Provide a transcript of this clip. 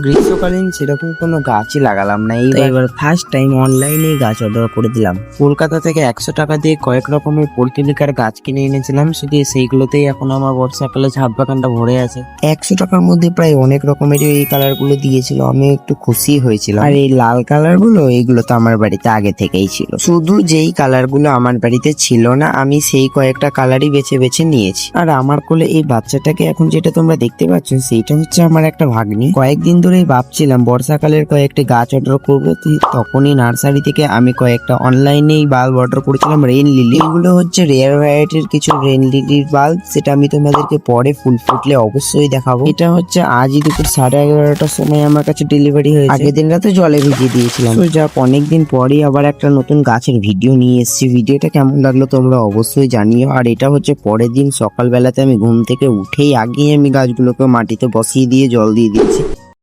গ্রীষ্মকালীন সেরকম কোনো গাছই লাগালাম না, এবার ফার্স্ট টাইম অনলাইনে গাছ অর্ডার করে দিলাম। কলকাতা থেকে 100 টাকা দিয়ে কয়েক রকমের পলিটেলিকার গাছ কিনে এনেছিলাম, শুধু সেইগুলোতেই এখন আমার বর্ষাকালে ছাদ বাগানটা ভরে আছে। 100 টাকার মধ্যে প্রায় অনেক রকমের এই কালার গুলো দিয়েছিল, আমি একটু খুশি হয়েছিলাম। আর এই লাল কালার গুলো, এইগুলো তো আমার বাড়িতে আগে থেকেই ছিল। শুধু যেই কালার গুলো আমার বাড়িতে ছিল না, আমি সেই কয়েকটা কালারই বেছে বেছে নিয়েছি। আর আমার কোলে এই বাচ্চাটাকে এখন যেটা তোমরা দেখতে পাচ্ছ, সেইটা হচ্ছে আমার একটা ভাগ্নি। কয়েকদিন ধরেই ভাবছিলাম বর্ষাকালের কয়েকটি গাছ অর্ডার করবো, তখনই নার্সারি থেকে আমি কয়েকটা অনলাইনেই বাল্ব অর্ডার করেছিলাম রেইন লিলি। এগুলো হচ্ছে রেয়ার ভ্যারাইটির কিছু রেইন লিলির বাল্ব, সেটা আমি তোমাদেরকে পরে ফুল ফুটলে অবশ্যই দেখাবো। এটা হচ্ছে আজই দুপুর 11:30টার সময় আমার কাছে ডেলিভারি হয়েছে। আগের দিন রাতে জলে ভিজিয়ে দিয়েছিলাম। তো যাক, অনেকদিন পরই আবার একটা নতুন গাছের ভিডিও নিয়ে এসেছি। ভিডিওটা কেমন লাগলো তোমরা অবশ্যই জানিও। আর এটা হচ্ছে পরের দিন সকালবেলাতে আমি ঘুম থেকে উঠেই আগেই আমি গাছগুলোকে মাটিতে বসিয়ে দিয়ে জল দিয়ে দিচ্ছি।